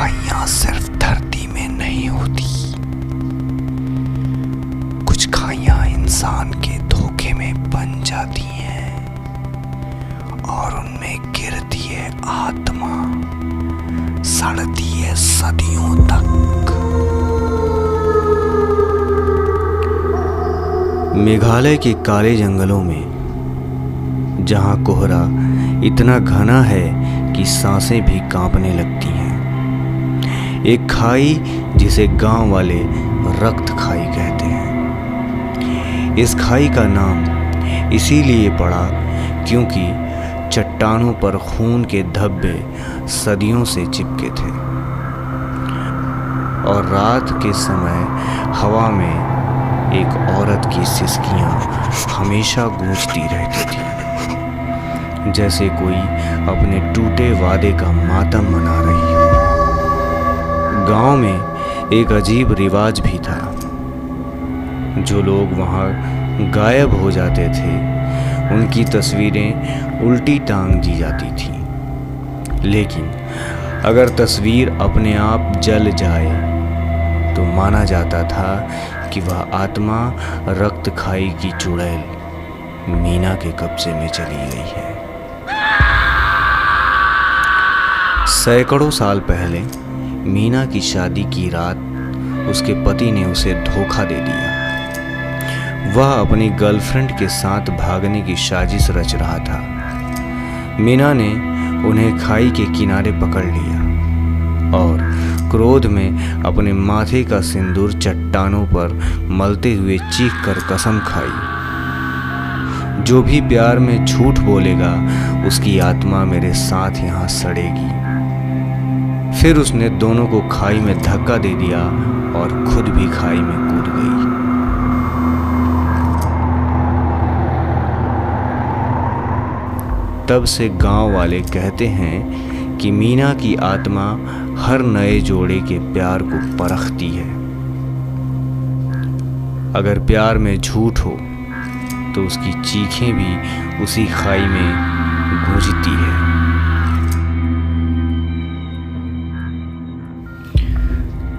खाइयां सिर्फ धरती में नहीं होती, कुछ खाइयां इंसान के धोखे में बन जाती हैं और उनमें गिरती है आत्मा, सड़ती है सदियों तक। मेघालय के काले जंगलों में जहां कोहरा इतना घना है कि सांसें भी कांपने लगती हैं, एक खाई जिसे गांव वाले रक्त खाई कहते हैं। इस खाई का नाम इसीलिए पड़ा क्योंकि चट्टानों पर खून के धब्बे सदियों से चिपके थे और रात के समय हवा में एक औरत की सिसकियां हमेशा गूंजती रहती थी, जैसे कोई अपने टूटे वादे का मातम मना रही हो। गांव में एक अजीब रिवाज भी था। जो लोग वहां गायब हो जाते थे उनकी तस्वीरें उल्टी टांग दी जाती थी, लेकिन अगर तस्वीर अपने आप जल जाए तो माना जाता था कि वह आत्मा रक्त खाई की चुड़ैल मीना के कब्जे में चली गई है। सैकड़ों साल पहले मीना की शादी की रात उसके पति ने उसे धोखा दे दिया। वह अपनी गर्लफ्रेंड के साथ भागने की साजिश रच रहा था। मीना ने उन्हें खाई के किनारे पकड़ लिया और क्रोध में अपने माथे का सिंदूर चट्टानों पर मलते हुए चीख कर कसम खाई, जो भी प्यार में झूठ बोलेगा उसकी आत्मा मेरे साथ यहाँ सड़ेगी। फिर उसने दोनों को खाई में धक्का दे दिया और खुद भी खाई में कूद गई। तब से गांव वाले कहते हैं कि मीना की आत्मा हर नए जोड़े के प्यार को परखती है। अगर प्यार में झूठ हो तो उसकी चीखें भी उसी खाई में गूंजती है।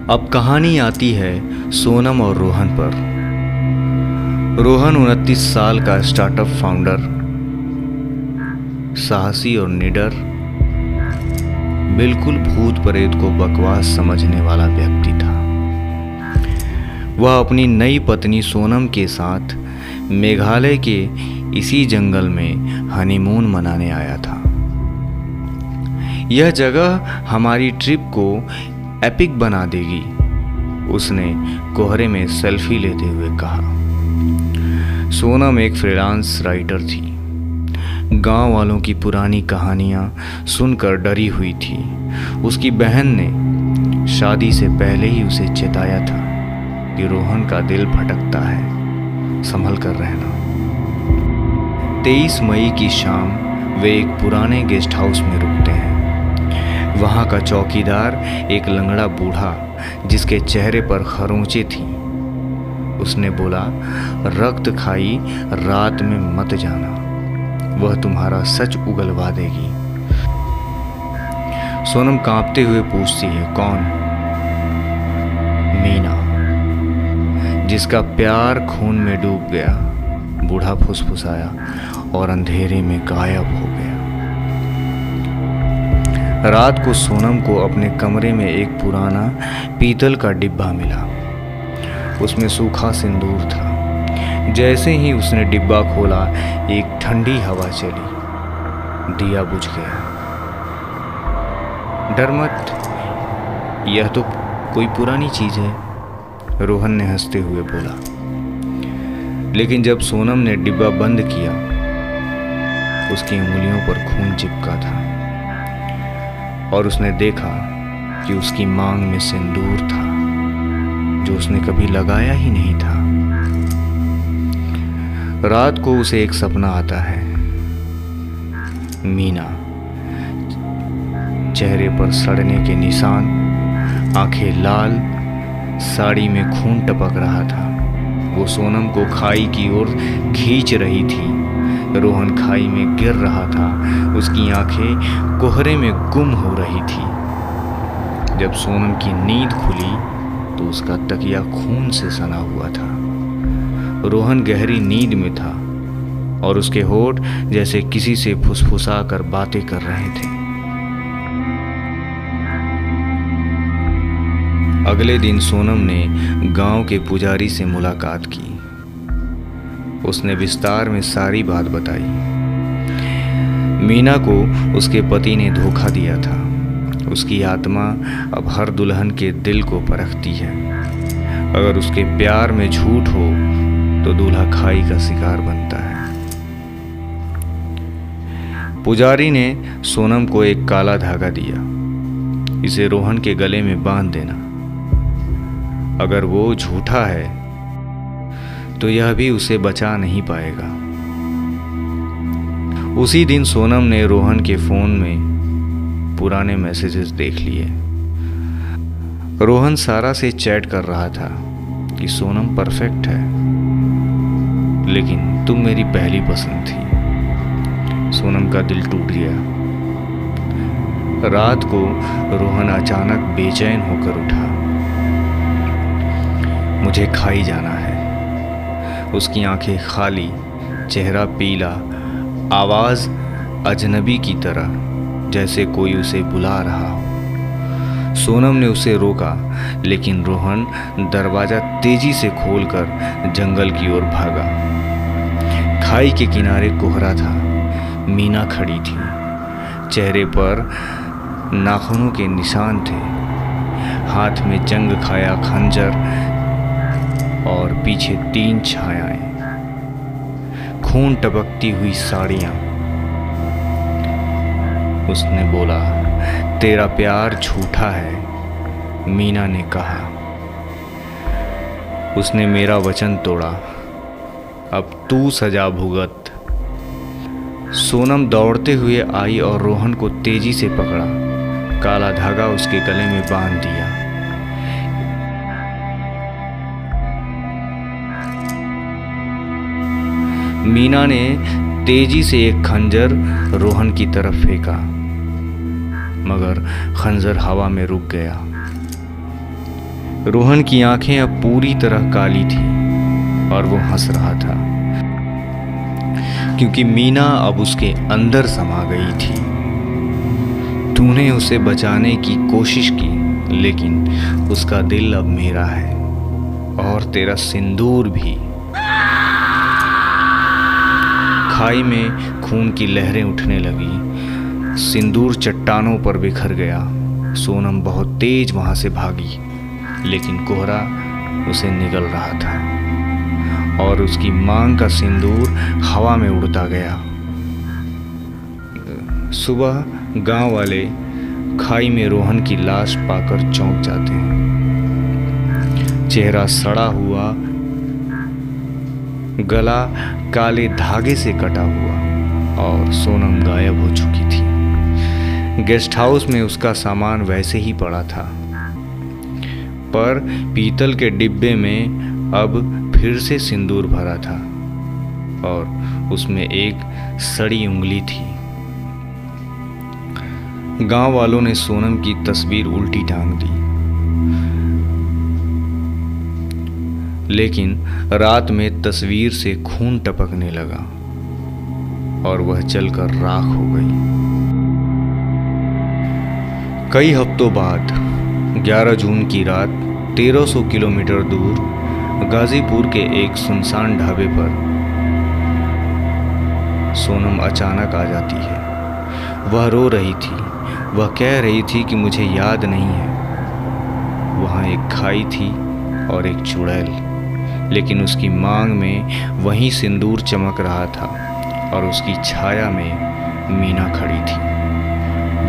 अब कहानी आती है सोनम और रोहन पर। रोहन 29 साल का स्टार्टअप फाउंडर, साहसी और निडर, बिल्कुल भूत प्रेत को बकवास समझने वाला व्यक्ति था। वह अपनी नई पत्नी सोनम के साथ मेघालय के इसी जंगल में हनीमून मनाने आया था। यह जगह हमारी ट्रिप को एपिक बना देगी, उसने कोहरे में सेल्फी लेते हुए कहा। सोनम एक फ्रीलांस राइटर थी। गांव वालों की पुरानी कहानियां सुनकर डरी हुई थी। उसकी बहन ने शादी से पहले ही उसे चेताया था कि रोहन का दिल भटकता है, संभल कर रहना। 23 मई की शाम वे एक पुराने गेस्ट हाउस में रुकते हैं। वहाँ का चौकीदार एक लंगड़ा बूढ़ा जिसके चेहरे पर खरोंचें थीं। उसने बोला, रक्त खाई रात में मत जाना, वह तुम्हारा सच उगलवा देगी। सोनम कांपते हुए पूछती है, कौन? मीना, जिसका प्यार खून में डूब गया। बूढ़ा फुसफुसाया और अंधेरे में गायब हो गया। रात को सोनम को अपने कमरे में एक पुराना पीतल का डिब्बा मिला। उसमें सूखा सिंदूर था। जैसे ही उसने डिब्बा खोला, एक ठंडी हवा चली, दिया बुझ गया। डर मत, यह तो कोई पुरानी चीज है, रोहन ने हंसते हुए बोला। लेकिन जब सोनम ने डिब्बा बंद किया, उसकी उंगलियों पर खून चिपका था और उसने देखा कि उसकी मांग में सिंदूर था जो उसने कभी लगाया ही नहीं था। रात को उसे एक सपना आता है। मीना, चेहरे पर सड़ने के निशान, आंखें लाल, साड़ी में खून टपक रहा था। वो सोनम को खाई की ओर खींच रही थी। रोहन खाई में गिर रहा था। उसकी आंखें कोहरे में गुम हो रही थी। जब सोनम की नींद खुली तो उसका तकिया खून से सना हुआ था। रोहन गहरी नींद में था और उसके होठ जैसे किसी से फुसफुसा कर बातें कर रहे थे। अगले दिन सोनम ने गांव के पुजारी से मुलाकात की। उसने विस्तार में सारी बात बताई। मीना को उसके पति ने धोखा दिया था। उसकी आत्मा अब हर दुल्हन के दिल को परखती है। अगर उसके प्यार में झूठ हो तो दूल्हा खाई का शिकार बनता है। पुजारी ने सोनम को एक काला धागा दिया। इसे रोहन के गले में बांध देना। अगर वो झूठा है तो यह भी उसे बचा नहीं पाएगा। उसी दिन सोनम ने रोहन के फोन में पुराने मैसेजेस देख लिए। रोहन सारा से चैट कर रहा था कि सोनम परफेक्ट है, लेकिन तुम मेरी पहली पसंद थी। सोनम का दिल टूट गया। रात को रोहन अचानक बेचैन होकर उठा। मुझे खाई जाना है। उसकी आंखें खाली, चेहरा पीला, आवाज अजनबी की तरह, जैसे कोई उसे बुला रहा हो। सोनम ने उसे रोका, लेकिन रोहन दरवाजा तेजी से खोलकर जंगल की ओर भागा। खाई के किनारे कोहरा था। मीना खड़ी थी। चेहरे पर नाखूनों के निशान थे। हाथ में जंग खाया खंजर और पीछे 3 छायाएं, खून टपकती हुई साड़ियां। उसने बोला, तेरा प्यार झूठा है। मीना ने कहा। उसने मेरा वचन तोड़ा। अब तू सजा भुगत। सोनम दौड़ते हुए आई और रोहन को तेजी से पकड़ा। काला धागा उसके गले में बांध दिया। मीना ने तेजी से एक खंजर रोहन की तरफ फेंका, मगर खंजर हवा में रुक गया। रोहन की आंखें अब पूरी तरह काली थी और वो हंस रहा था, क्योंकि मीना अब उसके अंदर समा गई थी। तूने उसे बचाने की कोशिश की, लेकिन उसका दिल अब मेरा है और तेरा सिंदूर भी। खाई में खून की लहरें उठने लगी। सिंदूर चट्टानों पर बिखर गया। सोनम बहुत तेज वहां से भागी, लेकिन कोहरा उसे निगल रहा था और उसकी मांग का सिंदूर हवा में उड़ता गया। सुबह गांव वाले खाई में रोहन की लाश पाकर चौंक जाते हैं। चेहरा सड़ा हुआ, गला काले धागे से कटा हुआ और सोनम गायब हो चुकी थी। गेस्ट हाउस में उसका सामान वैसे ही पड़ा था, पर पीतल के डिब्बे में अब फिर से सिंदूर भरा था और उसमें एक सड़ी उंगली थी। गांव वालों ने सोनम की तस्वीर उल्टी टांग दी, लेकिन रात में तस्वीर से खून टपकने लगा और वह जलकर राख हो गई। कई हफ्तों बाद 11 जून की रात 1300 किलोमीटर दूर गाजीपुर के एक सुनसान ढाबे पर सोनम अचानक आ जाती है। वह रो रही थी। वह कह रही थी कि मुझे याद नहीं है। वहाँ एक खाई थी और एक चुड़ैल, लेकिन उसकी मांग में वही सिंदूर चमक रहा था और उसकी छाया में मीना खड़ी थी,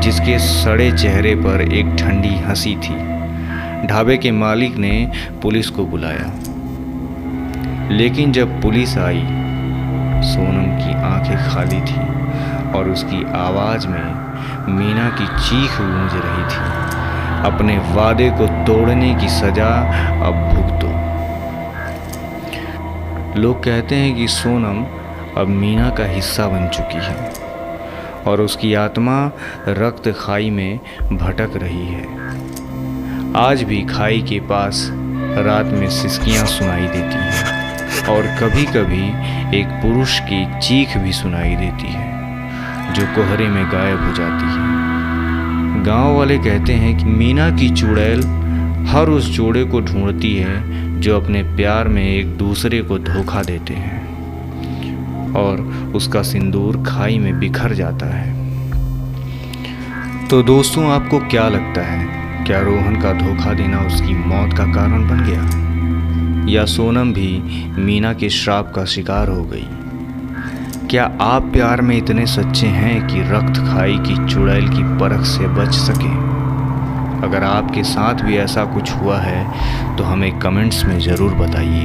जिसके सड़े चेहरे पर एक ठंडी हंसी थी। ढाबे के मालिक ने पुलिस को बुलाया, लेकिन जब पुलिस आई, सोनम की आंखें खाली थी और उसकी आवाज में मीना की चीख गूंज रही थी, अपने वादे को तोड़ने की सजा अब भुगतो। लोग कहते हैं कि सोनम अब मीना का हिस्सा बन चुकी है और उसकी आत्मा रक्त खाई में भटक रही है। आज भी खाई के पास रात में सिसकियां सुनाई देती हैं और कभी कभी एक पुरुष की चीख भी सुनाई देती है जो कोहरे में गायब हो जाती है। गांव वाले कहते हैं कि मीना की चुड़ैल हर उस जोड़े को ढूंढती है जो अपने प्यार में एक दूसरे को धोखा देते हैं और उसका सिंदूर खाई में बिखर जाता है। तो दोस्तों, आपको क्या लगता है, क्या रोहन का धोखा देना उसकी मौत का कारण बन गया या सोनम भी मीना के श्राप का शिकार हो गई? क्या आप प्यार में इतने सच्चे हैं कि रक्त खाई की चुड़ैल की परख से बच सके? अगर आपके साथ भी ऐसा कुछ हुआ है तो हमें कमेंट्स में ज़रूर बताइए।